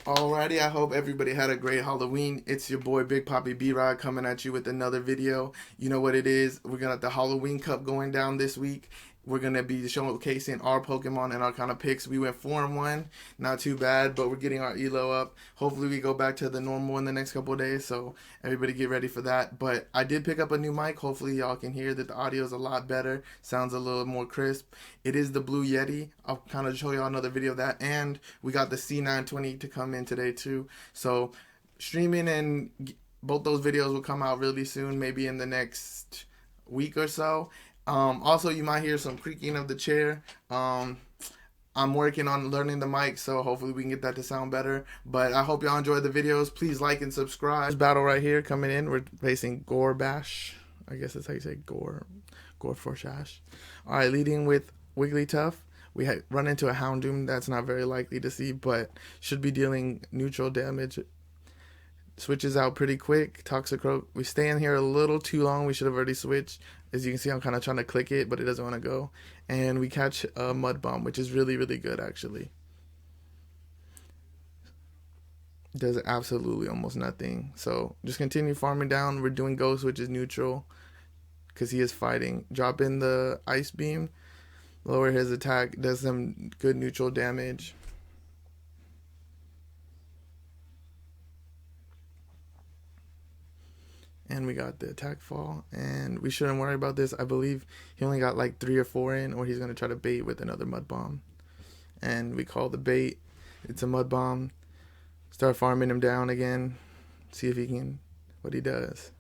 Alrighty, I hope everybody had a great Halloween. It's your boy Big Poppy B-Rod coming at you with another video. You know what it is. We're gonna have the Halloween Cup going down this week. We're gonna be showcasing our Pokemon and our kind of picks. We went 4-1, not too bad, but we're getting our elo up. Hopefully we go back to the normal in the next couple of days, so everybody get ready for that. But I did pick up a new mic. Hopefully y'all can hear that the audio is a lot better, sounds a little more crisp. It is the Blue Yeti. I'll kind of show y'all another video of that, and we got the C920 to come in today too. So streaming and both those videos will come out really soon, maybe in the next week or so. Also, you might hear some creaking of the chair. I'm working on learning the mic, so hopefully we can get that to sound better. But I hope y'all enjoy the videos. Please like and subscribe. This battle right here coming in, we're facing Gorbash. I guess that's how you say Gore Forshash. All right, leading with Wigglytuff. We run into a Houndoom that's not very likely to see, but should be dealing neutral damage. Switches out pretty quick. Toxicroak. We stay in here a little too long. We should have already switched. As you can see, I'm kind of trying to click it, but it doesn't want to go. And we catch a Mud Bomb, which is really, really good, actually. Does absolutely almost nothing. So just continue farming down. We're doing Ghost, which is neutral, because he is fighting. Drop in the Ice Beam. Lower his attack. Does some good neutral damage. And we got the attack fall, and we shouldn't worry about this. I believe he only got like 3 or 4 in, or he's going to try to bait with another Mud Bomb. And we call the bait. It's a Mud Bomb. Start farming him down again. See if he can, what he does.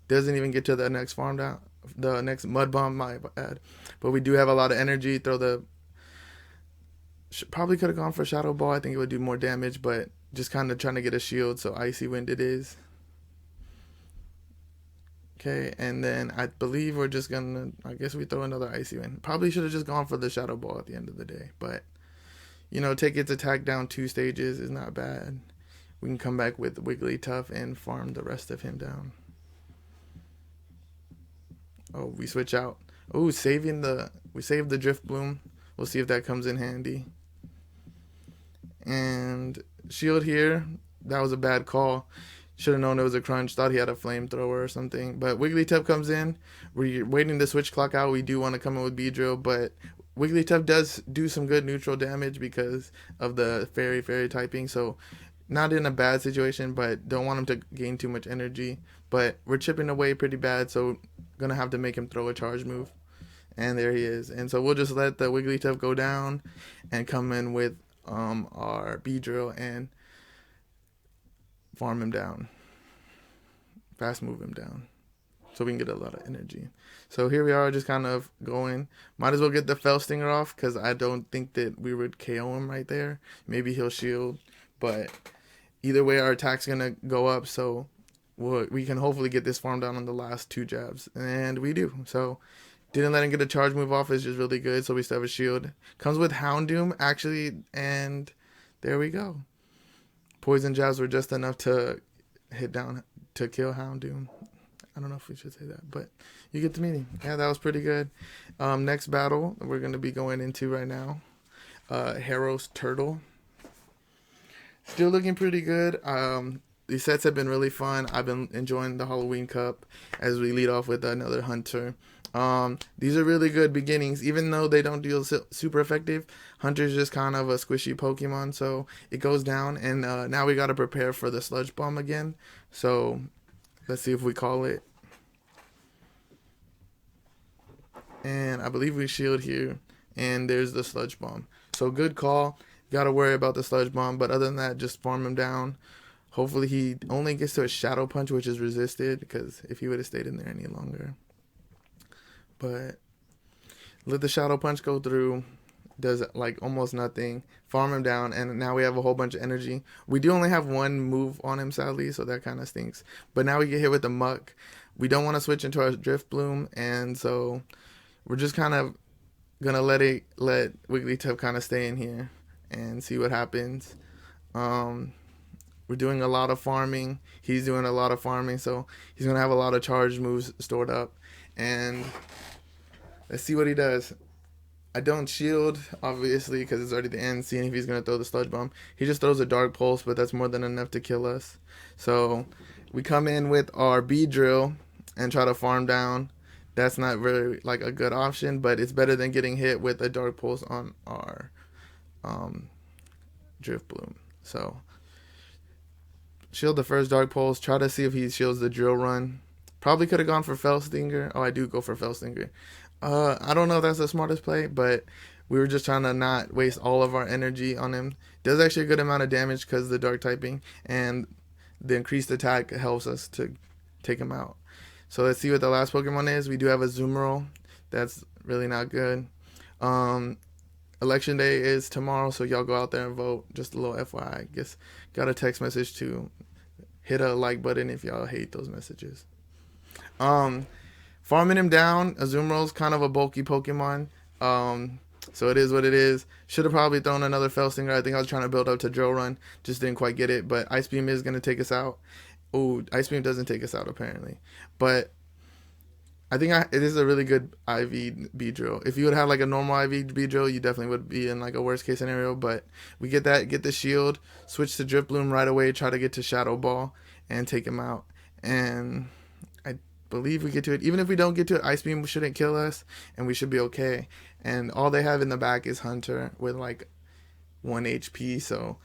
Doesn't even get to the next farm down, the next Mud Bomb, my bad. But we do have a lot of energy. Throw the, probably could have gone for Shadow Ball. I think it would do more damage, but just kind of trying to get a shield, so Icy Wind it is. Okay, and then I believe we're just gonna, I guess we throw another Icy Wind. Probably should have just gone for the Shadow Ball at the end of the day, but you know, take its attack down 2 stages is not bad. We can come back with Wigglytuff and farm the rest of him down. Oh, we switch out. Oh, we saved the Drift Bloom. We'll see if that comes in handy. And shield here, that was a bad call. Should have known it was a crunch. Thought he had a flamethrower or something. But Wigglytuff comes in. We're waiting to switch clock out. We do want to come in with Beedrill, but Wigglytuff does do some good neutral damage because of the fairy typing. So not in a bad situation, but don't want him to gain too much energy. But we're chipping away pretty bad, so gonna have to make him throw a charge move. And there he is. And so we'll just let the Wigglytuff go down and come in with our Beedrill and farm him down, fast move him down, so we can get a lot of energy. So here we are, just kind of going. Might as well get the Fell Stinger off, because I don't think that we would KO him right there. Maybe he'll shield, but either way our attack's gonna go up, so we can hopefully get this farm down on the last 2 jabs, and we do. So didn't let him get a charge move off, is just really good, so we still have a shield. Comes with Houndoom actually, and there we go. Poison jabs were just enough to hit down to kill Houndoom. I don't know if we should say that, but you get the meaning. Yeah, that was pretty good. Next battle we're going to be going into right now. Harrow's Turtle. Still looking pretty good. These sets have been really fun. I've been enjoying the Halloween Cup as we lead off with another Hunter. These are really good beginnings, even though they don't deal super effective. Hunter's just kind of a squishy Pokemon, so it goes down, and now we got to prepare for the Sludge Bomb again. So let's see if we call it. And I believe we shield here, and there's the Sludge Bomb. So good call. Got to worry about the Sludge Bomb, but other than that, just farm him down. Hopefully he only gets to a Shadow Punch, which is resisted, because if he would have stayed in there any longer. But let the Shadow Punch go through. Does like almost nothing. Farm him down, and now we have a whole bunch of energy. We do only have 1 move on him, sadly, so that kind of stinks. But now we get hit with the Muck. We don't want to switch into our Drift Bloom, and so we're just kind of gonna let Wigglytuff kind of stay in here and see what happens. We're doing a lot of farming. He's doing a lot of farming, so he's gonna have a lot of charge moves stored up. And let's see what he does. I don't shield, obviously, because it's already the end, seeing if he's going to throw the Sludge Bomb. He just throws a Dark Pulse, but that's more than enough to kill us. So we come in with our Beedrill and try to farm down. That's not really like a good option, but it's better than getting hit with a Dark Pulse on our Drifblim. So shield the first Dark Pulse, try to see if he shields the Drill Run. Probably could have gone for Fellstinger. Oh, I do go for Fellstinger. I don't know if that's the smartest play, but we were just trying to not waste all of our energy on him. Does actually a good amount of damage because of the dark typing, and the increased attack helps us to take him out. So let's see what the last Pokemon is. We do have a Azumarill. That's really not good. Election day is tomorrow, so y'all go out there and vote. Just a little FYI. I guess got a text message to hit a like button if y'all hate those messages. Farming him down, Azumarill's kind of a bulky Pokemon. So it is what it is. Should have probably thrown another Fellstinger. I think I was trying to build up to Drill Run. Just didn't quite get it. But Ice Beam is going to take us out. Oh, Ice Beam doesn't take us out, apparently. But I think it is a really good IV Beedrill. If you would have like a normal IV Beedrill, you definitely would be in like a worst case scenario. But we get that, get the shield, switch to Drifblim right away, try to get to Shadow Ball, and take him out. And I believe we get to it. Even if we don't get to it, Ice Beam shouldn't kill us, and we should be okay. And all they have in the back is Hunter with like 1 HP, so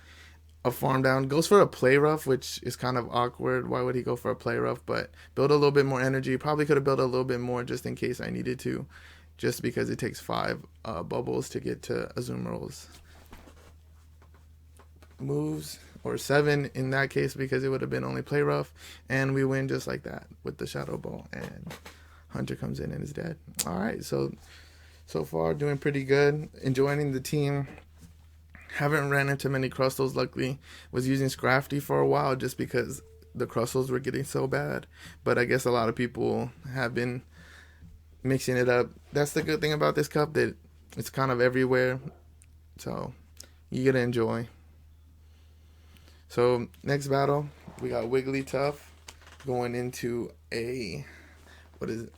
a farm down. Goes for a Play Rough, which is kind of awkward. Why would he go for a Play Rough? But build a little bit more energy. Probably could have built a little bit more just in case I needed to, just because it takes 5 bubbles to get to Azumarill's moves, or 7 in that case, because it would have been only Play Rough, and we win just like that with the Shadow Ball, and Hunter comes in and is dead. Alright, so far doing pretty good, enjoying the team. Haven't ran into many Crustles, luckily. Was using Scrafty for a while just because the Crustles were getting so bad, but I guess a lot of people have been mixing it up. That's the good thing about this cup, that it's kind of everywhere, so you get to enjoy. So next battle, we got Wigglytuff going into a,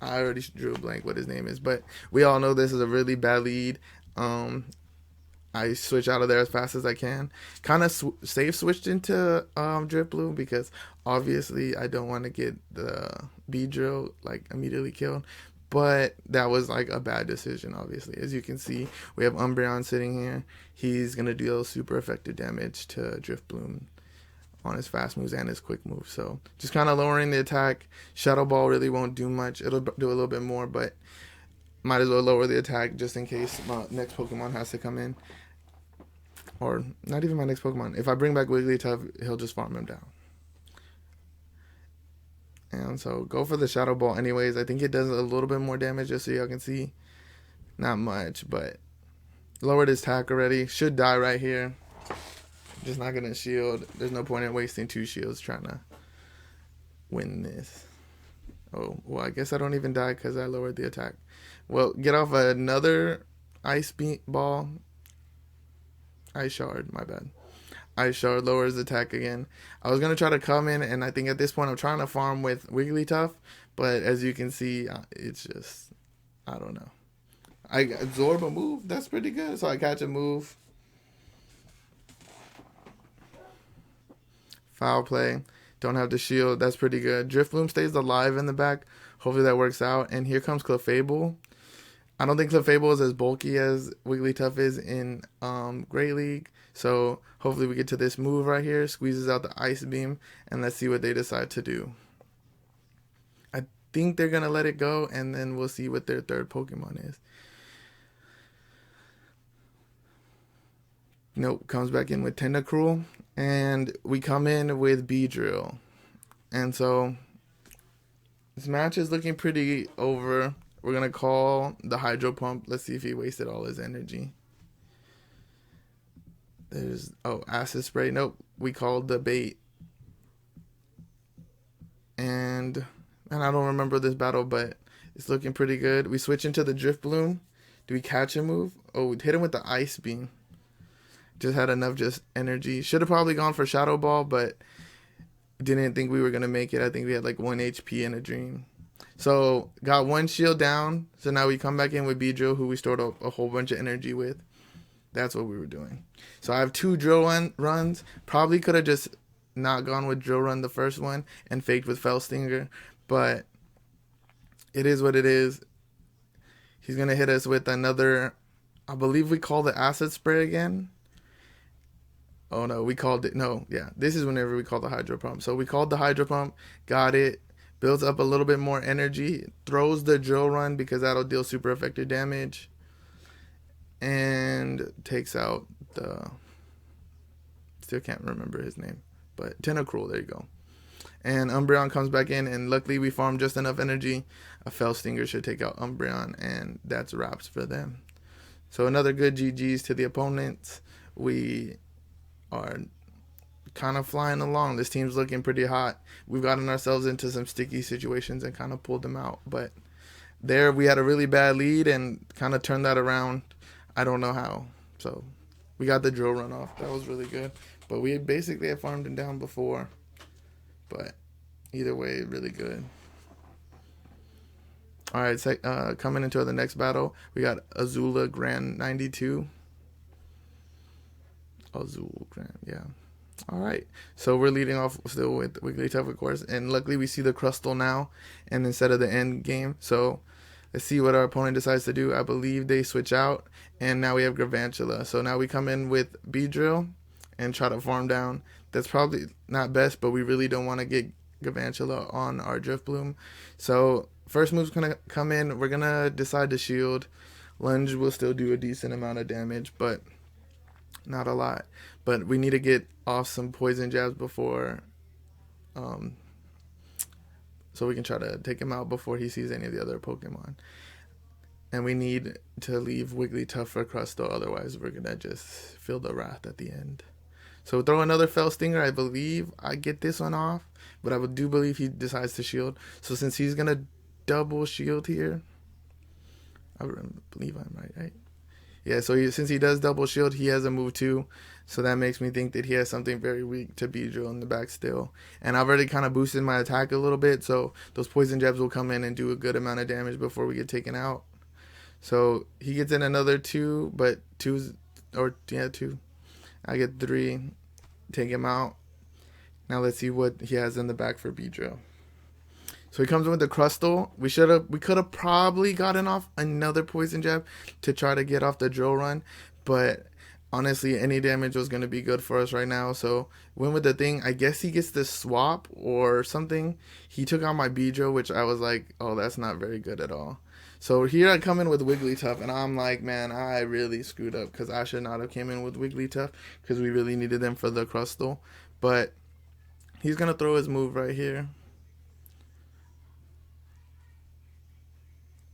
I already drew a blank what his name is, but we all know this is a really bad lead. I switch out of there as fast as I can. Kind of safe switched into Drifblim because obviously I don't want to get the Beedrill like immediately killed. But that was like a bad decision, obviously. As you can see, we have Umbreon sitting here. He's going to deal super effective damage to Drifblim on his fast moves and his quick moves. So just kind of lowering the attack. Shadow Ball really won't do much. It'll do a little bit more, but might as well lower the attack just in case my next Pokemon has to come in. Or not even my next Pokemon. If I bring back Wigglytuff, he'll just farm him down. And so go for the Shadow Ball anyways. I think it does a little bit more damage, just so y'all can see. Not much, but lowered his attack already. Should die right here. Just not going to shield. There's no point in wasting 2 shields trying to win this. Oh, well, I guess I don't even die because I lowered the attack. Well, get off another Ice Ball. Ice Shard, my bad. Ice Shard lowers the attack again. I was going to try to come in, and I think at this point I'm trying to farm with Wigglytuff, but as you can see, it's just, I don't know. I absorb a move. That's pretty good. So I catch a move. Foul play. Don't have the shield. That's pretty good. Drifblim stays alive in the back. Hopefully that works out. And here comes Clefable. I don't think Clefable is as bulky as Wigglytuff is in Great League. So hopefully we get to this move right here. Squeezes out the Ice Beam. And let's see what they decide to do. I think they're going to let it go. And then we'll see what their third Pokemon is. Nope. Comes back in with Tentacruel. And we come in with Beedrill. And so this match is looking pretty over. We're going to call the Hydro Pump. Let's see if he wasted all his energy. There's, Acid Spray. Nope. We called the bait. And I don't remember this battle, but it's looking pretty good. We switch into the Drifblim. Do we catch a move? Oh, we hit him with the Ice Beam. Just had enough energy. Should have probably gone for Shadow Ball, but didn't think we were going to make it. I think we had like 1 HP in a dream. So got one shield down. So now we come back in with Beedrill, who we stored a whole bunch of energy with. That's what we were doing. So I have two runs. Probably could have just not gone with drill run the first one and faked with Fell Stinger, but it is what it is. He's gonna hit us with another. I believe we call the acid spray again. Oh no, we called it. No, yeah, this is whenever we call the hydro pump. So we called the hydro pump, got it, builds up a little bit more energy, throws the drill run because that'll deal super effective damage, and takes out the. Still can't remember his name, but Tentacruel. There you go. And Umbreon comes back in, and luckily we farmed just enough energy. A Fell Stinger should take out Umbreon, and that's wraps for them. So another good GG's to the opponents. We are kind of flying along. This team's looking pretty hot. We've gotten ourselves into some sticky situations and kind of pulled them out. But there we had a really bad lead and kind of turned that around. I don't know how. So we got the drill run off. That was really good. But we basically had farmed him down before. But either way, really good. All right, so, coming into the next battle, we got Azula Grand 92. Azul Grand, yeah. All right, so we're leading off still with Wigglytuff, of course, and luckily we see the Crustle now, and instead of the end game. So let's see what our opponent decides to do. I believe they switch out, and now we have Garvantula. So now we come in with Beedrill and try to farm down. That's probably not best, but we really don't want to get Garvantula on our Drifbloom. So first move's gonna come in. We're gonna decide to shield. Lunge will still do a decent amount of damage, but not a lot. But we need to get off some poison jabs before, so we can try to take him out before he sees any of the other Pokemon. And we need to leave Wigglytuff for Crustle, otherwise we're gonna just feel the wrath at the end. So throw another Fell Stinger. I believe I get this one off, but I do believe he decides to shield. So since he's gonna double shield here, I believe I'm right? Yeah, so since he does double shield, he has a move too. So that makes me think that he has something very weak to Beedrill in the back still. And I've already kind of boosted my attack a little bit, so those poison jabs will come in and do a good amount of damage before we get taken out. So he gets in another 2, but 2. I get 3. Take him out. Now let's see what he has in the back for Beedrill. So he comes in with the Crustle. We could have probably gotten off another poison jab to try to get off the drill run, but honestly, any damage was going to be good for us right now. So went with the thing. I guess he gets the swap or something. He took out my Beedrill, which I was like, oh, that's not very good at all. So here I come in with Wigglytuff, and I'm like, man, I really screwed up because I should not have came in with Wigglytuff because we really needed them for the Crustle. But he's going to throw his move right here.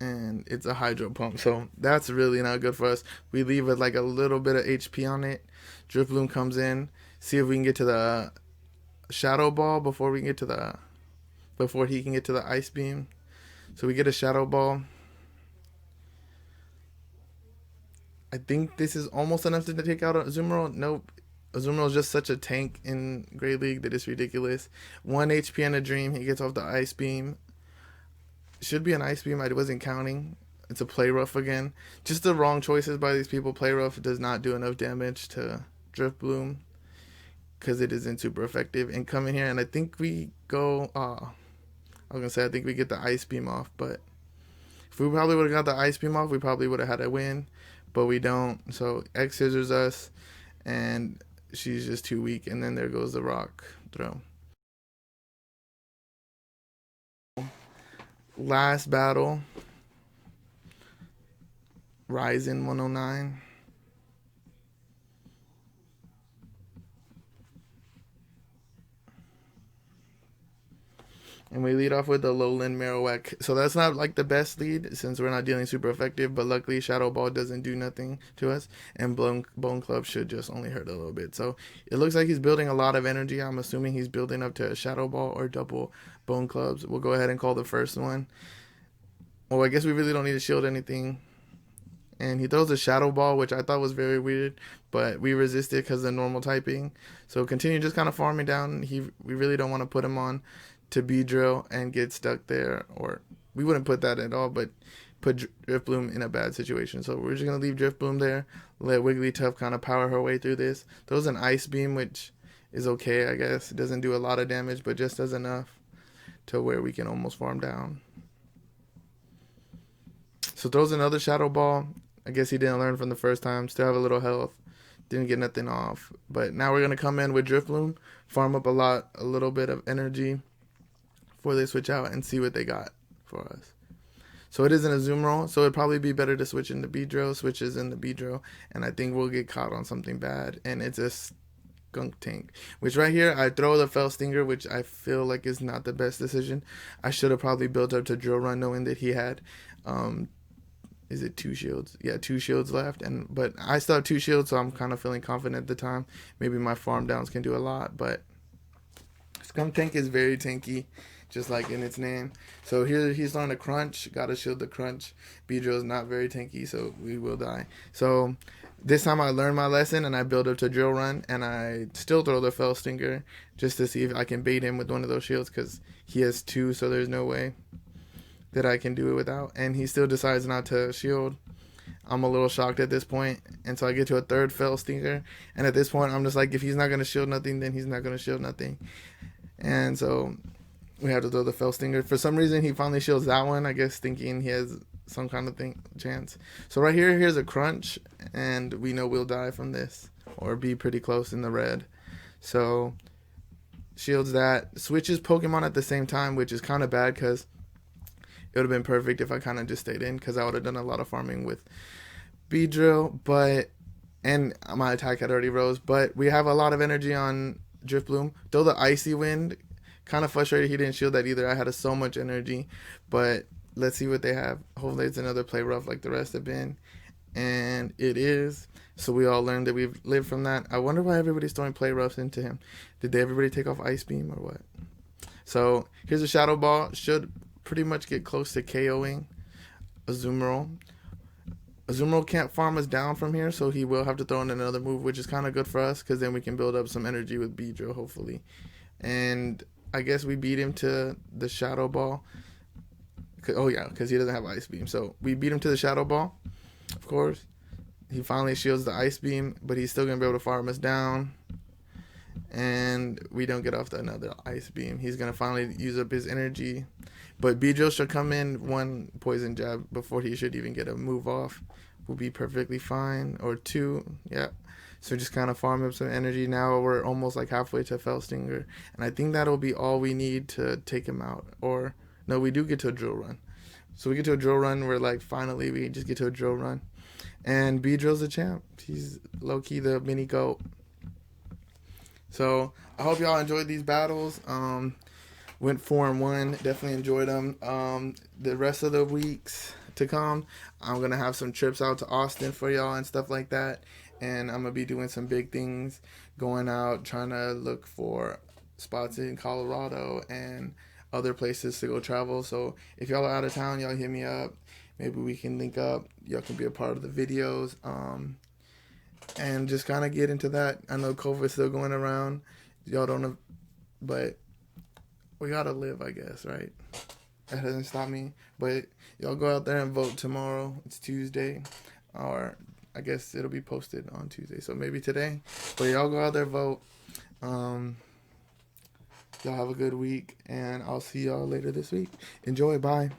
And it's a hydro pump, so that's really not good for us. We leave with like a little bit of HP on it. Drifbloom comes in, see if we can get to the Shadow Ball before he can get to the Ice Beam. So we get a Shadow Ball. I think this is almost enough to take out Azumarill. Nope. Azumarill is just such a tank in Great League that it's ridiculous. 1 HP and a Dream. He gets off the Ice Beam. Should be an Ice Beam. I wasn't counting. It's a Play Rough again. Just the wrong choices by these people. Play Rough does not do enough damage to Drifbloom because it isn't super effective. And come in here, and I think we go. I think we get the Ice Beam off. But if we probably would have got the Ice Beam off, we probably would have had a win. But we don't. So X scissors us, and she's just too weak. And then there goes the Rock Throw. Last battle, Ryzen 109. And we lead off with the Lowland Marowak. So that's not like the best lead since we're not dealing super effective, but luckily Shadow Ball doesn't do nothing to us, and Bone Club should just only hurt a little bit. So it looks like he's building a lot of energy. I'm assuming he's building up to a Shadow Ball or double Bone Clubs. We'll go ahead and call the first one. Well, I guess we really don't need to shield anything. And he throws a Shadow Ball, which I thought was very weird, but we resisted because of the normal typing. So continue just kind of farming down. We really don't want to put him on to Beedrill and get stuck there, or we wouldn't put that at all, but put Drifloon in a bad situation. So we're just going to leave Drifloon there, let Wigglytuff kind of power her way through this. Throws an Ice Beam, which is okay, I guess. It doesn't do a lot of damage, but just does enough to where we can almost farm down. So throws another Shadow Ball. I guess he didn't learn from the first time. Still have a little health. Didn't get nothing off. But now we're going to come in with Drifloon, farm up a little bit of energy before they switch out and see what they got for us. So it isn't a Azumarill, so it'd probably be better to switch into Beedrill. Switches into Beedrill, and I think we'll get caught on something bad. And it's a Skuntank, which right here, I throw the Fell Stinger, which I feel like is not the best decision. I should have probably built up to Drill Run, knowing that he had, is it 2 shields? Yeah, 2 shields left. But I still have 2 shields, so I'm kind of feeling confident at the time. Maybe my farm downs can do a lot, but Skuntank is very tanky, just like in its name. So here he's on a Crunch. Gotta shield the Crunch. Beedrill is not very tanky, so we will die. So this time I learned my lesson, and I build up to Drill Run, and I still throw the Fell Stinger just to see if I can bait him with one of those shields, because he has 2, so there's no way that I can do it without. And he still decides not to shield. I'm a little shocked at this point, and so I get to a 3rd Fell Stinger, and at this point I'm just like, if he's not going to shield nothing, then he's not going to shield nothing. And so we have to throw the Fell Stinger. For some reason, he finally shields that one, I guess thinking he has some kind of chance. So right here, here's a Crunch, and we know we'll die from this, or be pretty close in the red. So shields that. Switches Pokemon at the same time, which is kind of bad, because it would have been perfect if I kind of just stayed in, because I would have done a lot of farming with Beedrill, and my attack had already rose. But we have a lot of energy on Drifloon. Though the Icy Wind, kind of frustrated he didn't shield that either. I had so much energy, but let's see what they have. Hopefully it's another Play Rough like the rest have been, and it is. So we all learned that we've lived from that. I wonder why everybody's throwing Play Roughs into him. Did everybody take off Ice Beam or what? So here's a Shadow Ball. Should pretty much get close to KOing Azumarill. Azumarill can't farm us down from here, so he will have to throw in another move, which is kind of good for us, because then we can build up some energy with Beedrill, hopefully. And I guess we beat him to the Shadow Ball. Oh, yeah, because he doesn't have Ice Beam. So we beat him to the Shadow Ball, of course. He finally shields the Ice Beam, but he's still going to be able to farm us down. And we don't get off another Ice Beam. He's going to finally use up his energy. But Beedrill should come in 1 Poison Jab before he should even get a move off. We'll be perfectly fine. Or 2, yeah. So just kind of farm up some energy. Now we're almost like halfway to Fell Stinger. And I think that'll be all we need to take him out. Or, no, we do get to a Drill Run. So we get to a Drill Run where, like, finally we just get to a Drill Run. And Beedrill's a champ. He's low-key the mini GOAT. So I hope y'all enjoyed these battles. Went 4-1. Definitely enjoyed them. The rest of the weeks to come, I'm going to have some trips out to Austin for y'all and stuff like that. And I'm going to be doing some big things, going out, trying to look for spots in Colorado and other places to go travel. So if y'all are out of town, y'all hit me up. Maybe we can link up. Y'all can be a part of the videos. And just kind of get into that. I know COVID's still going around. Y'all don't know, but we got to live, I guess, right? That doesn't stop me. But y'all go out there and vote tomorrow. It's Tuesday. Or I guess it'll be posted on Tuesday. So maybe today. But y'all go out there, vote. Y'all have a good week. And I'll see y'all later this week. Enjoy. Bye.